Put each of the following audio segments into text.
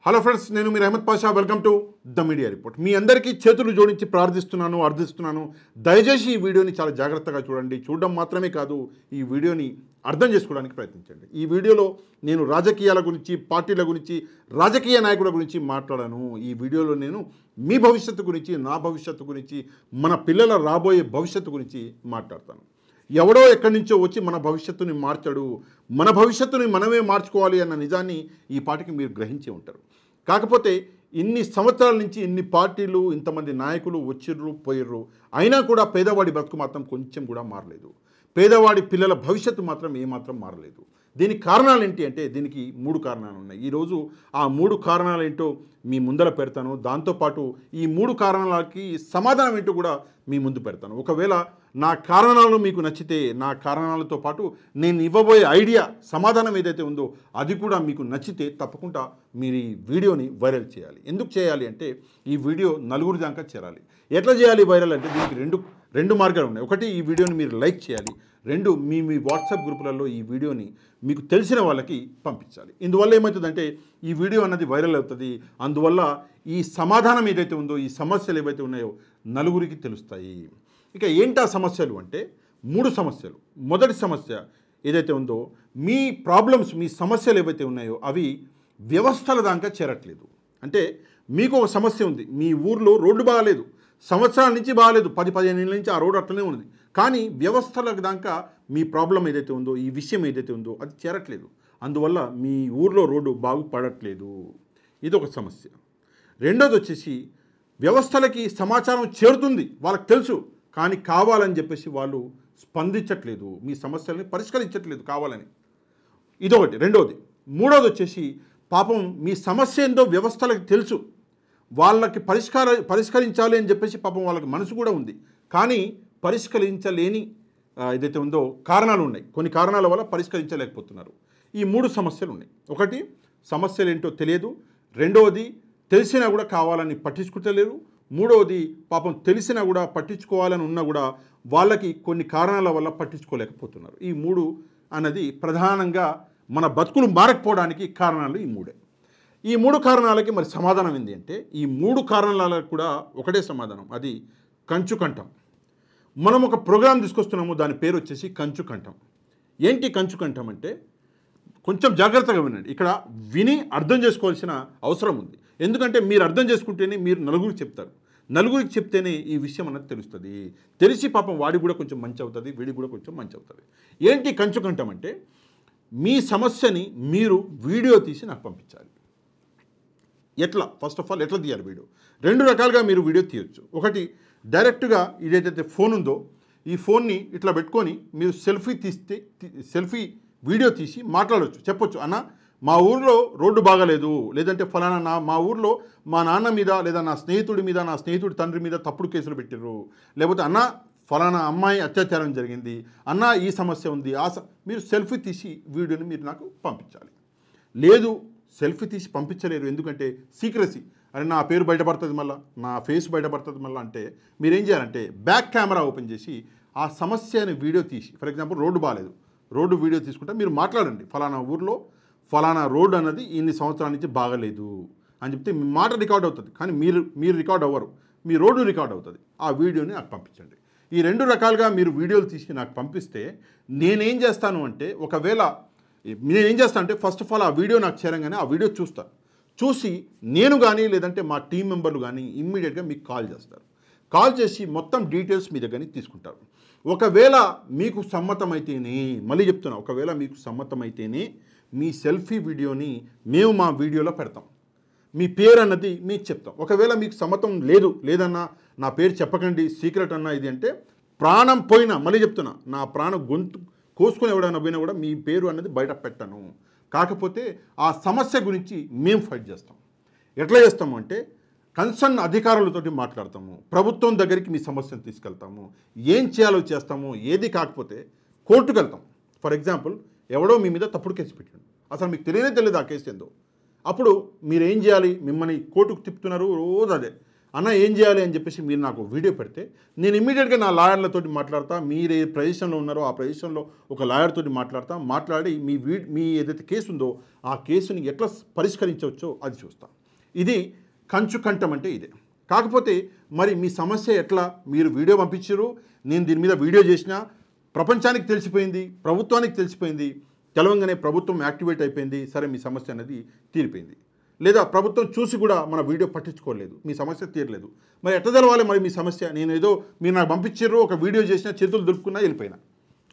Hello friends, నేను మీరు Ahmed Pasha. Welcome to the media report. మీ అందరికీ చేతులు జోడించి అర్థిస్తున్నాను. దయచేసి ఈ వీడియోని చాలా జాగ్రత్తగా చూడండి. చూడడం మాత్రమే కాదు, ఈ వీడియోని అర్థం చేసుకోవడానికి ప్రయత్నించండి. ఈ వీడియోలో నేను రాజకీయాల గురించి, పార్టీల గురించి, రాజకీయ నాయకుల గురించి మాట్లాడాను. ఈ వీడియోలో నేను మీ భవిష్యత్తు గురించి, నా భవిష్యత్తు గురించి, మన పిల్లల రాబోయే భవిష్యత్తు గురించి మాట్లాడతాను. ఎవడో ఎక్కడి నుంచో వచ్చి మన భవిష్యత్తుని మార్చాడు, మన భవిష్యత్తుని మనమే మార్చుకోవాలి అన్న నిజాన్ని ఈ పార్టీకి మీరు గ్రహించి ఉంటారు. కాకపోతే ఇన్ని సంవత్సరాల నుంచి ఇన్ని పార్టీలు, ఇంతమంది నాయకులు వచ్చిర్రు పోయిర్రు, అయినా కూడా పేదవాడి బతుకు మాత్రం కొంచెం కూడా మారలేదు. పేదవాడి పిల్లల భవిష్యత్తు మాత్రం ఏమాత్రం మారలేదు. దీనికి కారణాలు ఏంటి అంటే దీనికి 3 కారణాలు ఉన్నాయి. ఈరోజు ఆ 3 కారణాలు ఏంటో మీ ముందర పెడతాను. దాంతోపాటు ఈ 3 కారణాలకి సమాధానం ఏంటో కూడా మీ ముందు పెడతాను. ఒకవేళ నా కారణాలు మీకు నచ్చితే, నా కారణాలతో పాటు నేను ఇవ్వబోయే ఐడియా, సమాధానం ఏదైతే ఉందో అది కూడా మీకు నచ్చితే తప్పకుండా మీరు ఈ వీడియోని వైరల్ చేయాలి. ఎందుకు చేయాలి అంటే ఈ వీడియో నలుగురి దాకా చేరాలి. ఎట్లా చేయాలి వైరల్ అంటే దీనికి రెండు మార్గాలు ఉన్నాయి. ఒకటి, ఈ వీడియోని మీరు లైక్ చేయాలి. 2, మీ వాట్సాప్ గ్రూపులలో ఈ వీడియోని మీకు తెలిసిన వాళ్ళకి పంపించాలి. ఇందువల్ల ఏమవుతుందంటే ఈ వీడియో అన్నది వైరల్ అవుతుంది. అందువల్ల ఈ సమాధానం ఏదైతే ఉందో, ఈ సమస్యలు ఏవైతే ఉన్నాయో నలుగురికి తెలుస్తాయి. ఇక ఏంటా సమస్యలు అంటే 3 సమస్యలు. మొదటి సమస్య ఏదైతే ఉందో, మీ ప్రాబ్లమ్స్, మీ సమస్యలు ఏవైతే ఉన్నాయో అవి వ్యవస్థల దాకా చేరట్లేదు. అంటే మీకు ఒక సమస్య ఉంది, మీ ఊర్లో రోడ్డు బాగాలేదు, సంవత్సరాల నుంచి బాగాలేదు, 10-15 ఏళ్ళ నుంచి ఆ రోడ్డు అట్లనే ఉంది. కానీ వ్యవస్థల దాకా మీ ప్రాబ్లం ఏదైతే ఉందో, ఈ విషయం ఏదైతే ఉందో అది చేరట్లేదు. అందువల్ల మీ ఊర్లో రోడ్డు బాగుపడట్లేదు. ఇది ఒక సమస్య. రెండోది వచ్చేసి వ్యవస్థలకి సమాచారం చేరుతుంది, వాళ్ళకి తెలుసు, కానీ కావాలని చెప్పేసి వాళ్ళు స్పందించట్లేదు, మీ సమస్యలని పరిష్కరించట్లేదు కావాలని. ఇదొకటి, రెండోది. మూడోది వచ్చేసి పాపం మీ సమస్య ఏందో వ్యవస్థలకు తెలుసు, వాళ్ళకి పరిష్కరించాలి అని చెప్పేసి పాపం వాళ్ళకి మనసు కూడా ఉంది, కానీ పరిష్కరించలేని ఏదైతే ఉందో కారణాలు ఉన్నాయి. కొన్ని కారణాల వల్ల పరిష్కరించలేకపోతున్నారు. ఈ 3 సమస్యలు ఉన్నాయి. ఒకటి, సమస్యలు ఏంటో తెలియదు. రెండవది, తెలిసినా కూడా కావాలని పట్టించుకుంటలేరు. మూడవది, పాపం తెలిసినా కూడా పట్టించుకోవాలని ఉన్నా కూడా వాళ్ళకి కొన్ని కారణాల వల్ల పట్టించుకోలేకపోతున్నారు. ఈ 3 అన్నది ప్రధానంగా మన బతుకులు మారకపోవడానికి కారణాలు ఈ 3. ఈ 3 కారణాలకి మరి సమాధానం ఏంటి అంటే ఈ 3 కారణాలకు కూడా ఒకటే సమాధానం, అది కంచుకంఠం. మనం ఒక ప్రోగ్రాం తీసుకొస్తున్నాము, దాని పేరు వచ్చేసి కంచుకంఠం. ఏంటి కంచుకంఠం అంటే కొంచెం జాగ్రత్తగా వినండి. ఇక్కడ విని అర్థం చేసుకోవాల్సిన అవసరం ఉంది. ఎందుకంటే మీరు అర్థం చేసుకుంటేనే మీరు నలుగురికి చెప్తారు. నలుగురికి చెప్తేనే ఈ విషయం అన్నది తెలుస్తుంది. తెలిసి పాపం వాడికి కూడా కొంచెం మంచి అవుతుంది, వీడికి కూడా కొంచెం మంచి అవుతుంది. ఏంటి కంచుకంఠం అంటే మీ సమస్యని మీరు వీడియో తీసి నాకు పంపించాలి. ఎట్లా? ఫస్ట్ ఆఫ్ ఆల్ ఎట్లా తీయాలి వీడియో? 2 రకాలుగా మీరు వీడియో తీయొచ్చు. ఒకటి, డైరెక్ట్గా ఇదేదైతే ఫోన్ ఉందో ఈ ఫోన్ని ఇట్లా పెట్టుకొని మీరు సెల్ఫీ వీడియో తీసి మాట్లాడవచ్చు, చెప్పొచ్చు. అన్న, మా ఊర్లో రోడ్డు బాగాలేదు, లేదంటే ఫలానా మా ఊర్లో మా నాన్న మీద లేదా నా స్నేహితుడి మీద, నా స్నేహితుడి తండ్రి మీద తప్పుడు కేసులు పెట్టిర్రు, లేకపోతే అన్న ఫలానా అమ్మాయి అత్యాచారం జరిగింది, అన్న ఈ సమస్య ఉంది, మీరు సెల్ఫీ తీసి వీడియోని మీరు నాకు పంపించాలి. లేదు, సెల్ఫీ తీసి పంపించలేరు, ఎందుకంటే సీక్రసీ, అరే నా పేరు బయటపడుతుంది, మళ్ళీ నా ఫేస్ బయటపడుతుంది మళ్ళీ అంటే మీరేం చేయాలంటే బ్యాక్ కెమెరా ఓపెన్ చేసి ఆ సమస్యని వీడియో తీసి, ఫర్ ఎగ్జాంపుల్ రోడ్డు బాగాలేదు, రోడ్డు వీడియో తీసుకుంటే మీరు మాట్లాడండి, ఫలానా ఊర్లో ఫలానా రోడ్డు అన్నది ఇన్ని సంవత్సరాల నుంచి బాగలేదు అని చెప్తే మీ మాట రికార్డ్ అవుతుంది. కానీ మీరు రికార్డ్ అవ్వరు, మీ రోడ్డు రికార్డ్ అవుతుంది. ఆ వీడియోని నాకు పంపించండి. ఈ 2 రకాలుగా మీరు వీడియోలు తీసి నాకు పంపిస్తే నేనేం చేస్తాను అంటే, ఒకవేళ నేనేం చేస్తాను అంటే ఫస్ట్ ఆఫ్ ఆల్ ఆ వీడియో నాకు చేరంగానే ఆ వీడియో చూసి నేను కానీ లేదంటే మా టీం మెంబర్లు కానీ ఇమ్మీడియట్గా మీకు కాల్ చేస్తారు. కాల్ చేసి మొత్తం డీటెయిల్స్ మీ దగ్గర తీసుకుంటారు. ఒకవేళ మీకు సమ్మతమైతేనే, మళ్ళీ చెప్తున్నా, ఒకవేళ మీకు సమ్మతమైతేనే మీ సెల్ఫీ వీడియోని మేము మా వీడియోలో పెడతాం. మీ పేరు అన్నది మీకు చెప్తాం. ఒకవేళ మీకు సమ్మతం లేదన్నా నా పేరు చెప్పకండి, సీక్రెట్ అన్నా ఇది అంటే ప్రాణం పోయినా, మళ్ళీ చెప్తున్నా, నా ప్రాణం గొంతు కోసుకొని ఎవడైనా పోయినా కూడా మీ పేరు అన్నది బయట పెట్టను. కాకపోతే ఆ సమస్య గురించి మేము ఫైట్ చేస్తాం. ఎట్లా చేస్తాము అంటే కన్సర్న్ అధికారులతోటి మాట్లాడతాము, ప్రభుత్వం దగ్గరికి మీ సమస్యను తీసుకెళ్తాము, ఏం చేయాలో చేస్తాము. ఏది కాకపోతే కోర్టుకు వెళ్తాం. ఫర్ ఎగ్జాంపుల్, ఎవడో మీ మీద తప్పుడు కేసు పెట్టాడు, అసలు మీకు తెలియదు ఆ కేసు ఏందో, అప్పుడు మీరేం చేయాలి? మిమ్మల్ని కోర్టుకు తిప్పుతున్నారు రోజు అదే, అన్న ఏం చేయాలి అని చెప్పేసి మీరు నాకు వీడియో పెడితే నేను ఇమ్మీడియట్గా నా లాయర్లతోటి మాట్లాడతా. మీరు ఏ ప్రదేశంలో ఉన్నారో ఆ ప్రదేశంలో ఒక లాయర్ తోటి మాట్లాడి మీ ఏదైతే కేసు ఉందో ఆ కేసుని ఎట్లా పరిష్కరించవచ్చో అది చూస్తాం. ఇది కంచు కంఠం అంటే ఇదే. కాకపోతే మరి మీ సమస్య ఎట్లా, మీరు వీడియో పంపించారు, నేను దీని మీద వీడియో చేసిన, ప్రపంచానికి తెలిసిపోయింది, ప్రభుత్వానికి తెలిసిపోయింది, తెలవంగానే ప్రభుత్వం యాక్టివేట్ అయిపోయింది, సరే మీ సమస్య అనేది తీరిపోయింది. లేదా ప్రభుత్వం చూసి కూడా మన వీడియో పట్టించుకోలేదు, మీ సమస్య తీరలేదు. మరి ఎట్లా తెలవాలి మరి మీ సమస్య? నేను ఏదో మీరు నాకు పంపించారు, ఒక వీడియో చేసినా, చేతులు దులుపుకున్నా, వెళ్ళిపోయినా,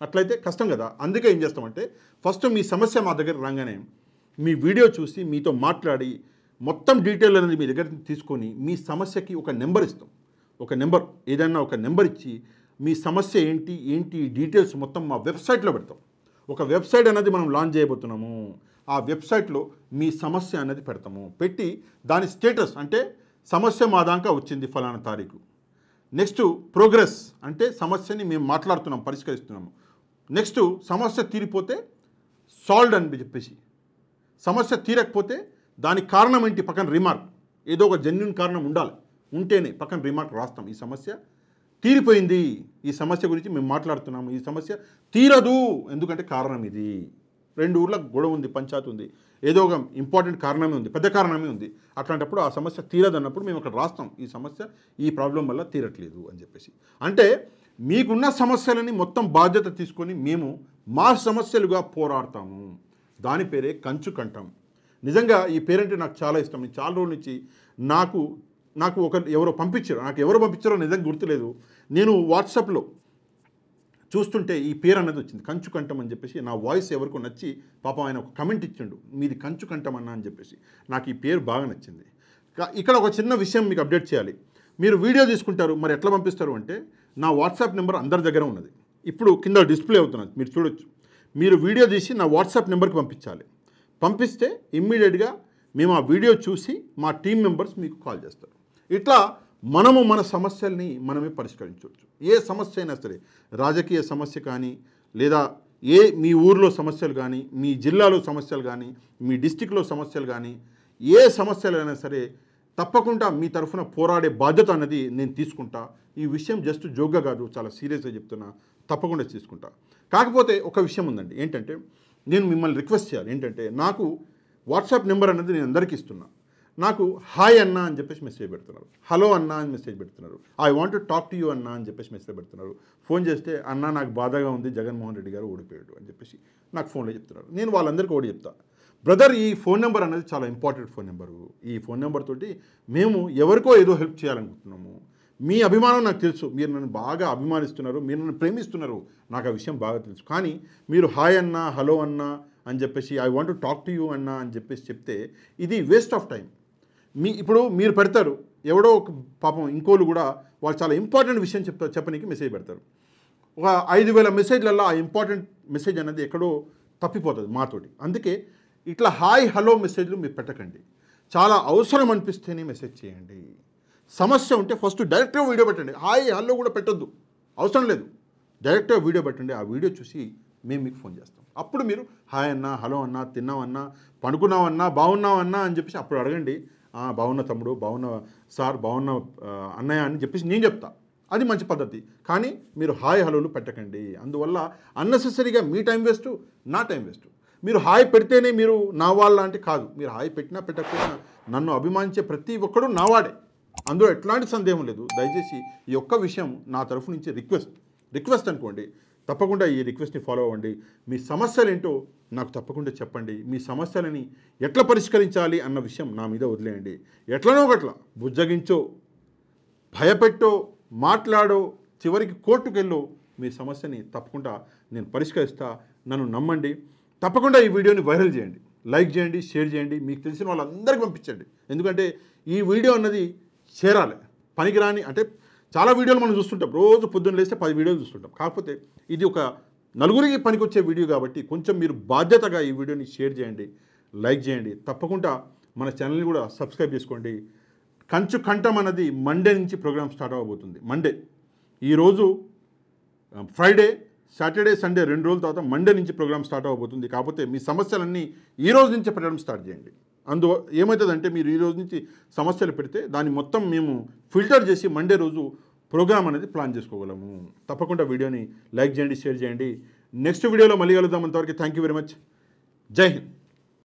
అట్లయితే కష్టం కదా. అందుకే ఏం చేస్తామంటే ఫస్ట్ మీ సమస్య మా దగ్గర రాగానే మీ వీడియో చూసి మీతో మాట్లాడి మొత్తం డీటెయిల్ అనేది మీ దగ్గర తీసుకొని మీ సమస్యకి ఒక నెంబర్ ఇస్తాం. ఒక నెంబర్, ఏదైనా ఒక నెంబర్ ఇచ్చి మీ సమస్య ఏంటి డీటెయిల్స్ మొత్తం మా వెబ్సైట్లో పెడతాం. ఒక వెబ్సైట్ అనేది మనం లాంచ్ చేయబోతున్నాము. ఆ వెబ్సైట్లో మీ సమస్య అనేది పెడతాము. పెట్టి దాని స్టేటస్ అంటే సమస్య మా దాకా వచ్చింది ఫలానా తారీఖు. నెక్స్ట్ ప్రోగ్రెస్ అంటే సమస్యని మేము మాట్లాడుతున్నాం, పరిష్కరిస్తున్నాము. నెక్స్ట్ సమస్య తీరిపోతే సాల్వ్డ్ అని చెప్పేసి, సమస్య తీరకపోతే దానికి కారణం ఏంటి పక్కన రిమార్క్, ఏదో ఒక జెన్యున్ కారణం ఉండాలి, ఉంటేనే పక్కన రిమార్క్ రాస్తాం. ఈ సమస్య తీరిపోయింది, ఈ సమస్య గురించి మేము మాట్లాడుతున్నాము, ఈ సమస్య తీరదు ఎందుకంటే కారణం ఇది, 2 ఊర్లకు గొడవ ఉంది, పంచాయతీ ఉంది, ఏదో ఒక ఇంపార్టెంట్ కారణమే ఉంది, పెద్ద కారణమే ఉంది, అట్లాంటప్పుడు ఆ సమస్య తీరదన్నప్పుడు మేము అక్కడ రాస్తాం ఈ సమస్య ఈ ప్రాబ్లం వల్ల తీరట్లేదు అని చెప్పేసి. అంటే మీకున్న సమస్యలని మొత్తం బాధ్యత తీసుకొని మేము మా సమస్యలుగా పోరాడతాము. దాని పేరే కంచు కంఠం. నిజంగా ఈ పేరంటే నాకు చాలా ఇష్టం. నేను చాలా రోజుల నుంచి నాకు ఎవరో పంపించారు, నాకు ఎవరు పంపించారో నిజంగా గుర్తులేదు. నేను వాట్సాప్లో చూస్తుంటే ఈ పేరు అనేది వచ్చింది, కంచు కంఠం అని చెప్పేసి. నా వాయిస్ ఎవరికో నచ్చి పాపం ఆయన ఒక కమెంట్ ఇచ్చిండు, మీది కంచు కంఠం అన్న అని చెప్పేసి. నాకు ఈ పేరు బాగా నచ్చింది. ఇక్కడ ఒక చిన్న విషయం మీకు అప్డేట్ చేయాలి. మీరు వీడియో తీసుకుంటారు, మరి ఎట్లా పంపిస్తారు అంటే నా వాట్సాప్ నెంబర్ అందరి దగ్గర ఉన్నది, ఇప్పుడు కింద డిస్ప్లే అవుతున్నది, మీరు చూడొచ్చు. మీరు వీడియో తీసి నా వాట్సాప్ నెంబర్కి పంపించాలి. పంపిస్తే ఇమ్మీడియట్గా మేము ఆ వీడియో చూసి మా టీం మెంబర్స్ మీకు కాల్ చేస్తారు. ఇట్లా మనము మన సమస్యల్ని మనమే పరిష్కరించవచ్చు. ఏ సమస్య అయినా సరే, రాజకీయ సమస్య కానీ, లేదా మీ ఊర్లో సమస్యలు కానీ, మీ జిల్లాలో సమస్యలు కానీ, మీ డిస్టిక్లో సమస్యలు కానీ, ఏ సమస్యలైనా సరే తప్పకుండా మీ తరఫున పోరాడే బాధ్యత అనేది నేను తీసుకుంటా. ఈ విషయం జస్ట్ జోక్గా కాదు, చాలా సీరియస్గా చెప్తున్నా, తప్పకుండా తీసుకుంటా. కాకపోతే ఒక విషయం ఉందండి, ఏంటంటే నేను మిమ్మల్ని రిక్వెస్ట్ చేయాలి. ఏంటంటే నాకు వాట్సాప్ నెంబర్ అనేది నేను అందరికీ ఇస్తున్నా. నాకు హాయ్ అన్నా అని చెప్పేసి మెసేజ్ పెడుతున్నారు, హలో అన్నా అని మెసేజ్ పెడుతున్నారు, I want to talk to you అన్నా అని చెప్పేసి మెసేజ్ పెడుతున్నారు. ఫోన్ చేస్తే అన్నా నాకు బాధగా ఉంది, జగన్మోహన్ రెడ్డి గారు ఓడిపోయాడు అని చెప్పేసి నాకు ఫోన్లో చెప్తున్నారు. నేను వాళ్ళందరికీ ఓడి చెప్తా, బ్రదర్ ఈ ఫోన్ నెంబర్ అనేది చాలా ఇంపార్టెంట్ ఫోన్ నెంబరు. ఈ ఫోన్ నెంబర్ తోటి మేము ఎవరికో ఏదో హెల్ప్ చేయాలనుకుంటున్నాము. మీ అభిమానం నాకు తెలుసు, మీరు నన్ను బాగా అభిమానిస్తున్నారు, మీరు నన్ను ప్రేమిస్తున్నారు, నాకు ఆ విషయం బాగా తెలుసు. కానీ మీరు హాయ్ అన్నా, హలో అన్నా అని చెప్పేసి, I want to talk to you అన్నా అని చెప్పేసి చెప్తే ఇది వేస్ట్ ఆఫ్ టైం. ఇప్పుడు మీరు పెడతారు, ఎవడో ఒక పాపం ఇంకోళ్ళు కూడా వాళ్ళు చాలా ఇంపార్టెంట్ విషయం చెప్పనీకి మెసేజ్ పెడతారు. ఒక 5,000 మెసేజ్లలో ఆ ఇంపార్టెంట్ మెసేజ్ అనేది ఎక్కడో తప్పిపోతుంది మాతోటి. అందుకే ఇట్లా హాయ్ హలో మెసేజ్లు మీరు పెట్టకండి. చాలా అవసరం అనిపిస్తేనే మెసేజ్ చేయండి. సమస్య ఉంటే ఫస్ట్ డైరెక్ట్గా వీడియో పెట్టండి, హాయ్ హలో కూడా పెట్టొద్దు, అవసరం లేదు. డైరెక్ట్గా వీడియో పెట్టండి, ఆ వీడియో చూసి మేము మీకు ఫోన్ చేస్తాం. అప్పుడు మీరు హాయ్ అన్నా, హలో అన్నా, తిన్నావన్నా, పడుకున్నావన్నా, బాగున్నావన్నా అని చెప్పేసి అప్పుడు అడగండి. బాగున్న తమ్ముడు, బాగున్న సార్, బాగున్న అన్నయ్య అని చెప్పేసి నేను చెప్తా, అది మంచి పద్ధతి. కానీ మీరు హాయ్ హలోలు పెట్టకండి. అందువల్ల అన్నెసెసరీగా మీ టైం వేస్ట్, నా టైం వేస్ట్. మీరు హాయ్ పెడితేనే మీరు నా వాళ్ళ అంటే కాదు, మీరు హాయ్ పెట్టినా పెట్టకపోయినా నన్ను అభిమానించే ప్రతి ఒక్కడు నావాడే, అందులో ఎట్లాంటి సందేహం లేదు. దయచేసి ఈ ఒక్క విషయం నా తరఫు నుంచి రిక్వెస్ట్ అనుకోండి, తప్పకుండా ఈ రిక్వెస్ట్ని ఫాలో అవ్వండి. మీ సమస్యలు ఏంటో నాకు తప్పకుండా చెప్పండి. మీ సమస్యలని ఎట్లా పరిష్కరించాలి అన్న విషయం నా మీద వదిలేయండి. ఎట్లనో ఒకట్లా బుజ్జగించో, భయపెట్టో, మాట్లాడో, చివరికి కోర్టుకు వెళ్ళో మీ సమస్యని తప్పకుండా నేను పరిష్కరిస్తా. నన్ను నమ్మండి. తప్పకుండా ఈ వీడియోని వైరల్ చేయండి, లైక్ చేయండి, షేర్ చేయండి, మీకు తెలిసిన వాళ్ళందరికీ పంపించండి. ఎందుకంటే ఈ వీడియో అన్నది చేరాలి. పనికిరాని అంటే చాలా వీడియోలు మనం చూస్తుంటాం, రోజు పొద్దున్న లేస్తే 10 వీడియోలు చూస్తుంటాం. కాకపోతే ఇది ఒక నలుగురికి పనికొచ్చే వీడియో కాబట్టి కొంచెం మీరు బాధ్యతగా ఈ వీడియోని షేర్ చేయండి, లైక్ చేయండి. తప్పకుండా మన ఛానల్ని కూడా సబ్స్క్రైబ్ చేసుకోండి. కంచు కంఠం అన్నది మండే నుంచి ప్రోగ్రామ్ స్టార్ట్ అవ్వబోతుంది. మండే, ఈరోజు ఫ్రైడే, సాటర్డే, సండే 2 రోజుల తర్వాత మండే నుంచి ప్రోగ్రామ్ స్టార్ట్ అవ్వబోతుంది. కాకపోతే మీ సమస్యలన్నీ ఈ రోజు నుంచే పెట్టడం స్టార్ట్ చేయండి. ఏమవుతుందంటే మీరు ఈ రోజు నుంచి సమస్యలు పెడితే దాన్ని మొత్తం మేము ఫిల్టర్ చేసి మండే రోజు ప్రోగ్రామ్ అనేది ప్లాన్ చేసుకోగలము. తప్పకుండా వీడియోని లైక్ చేయండి, షేర్ చేయండి. నెక్స్ట్ వీడియోలో మళ్ళీ కలుద్దాం. అంతవరకు థ్యాంక్ యూ వెరీ మచ్. జై హింద్.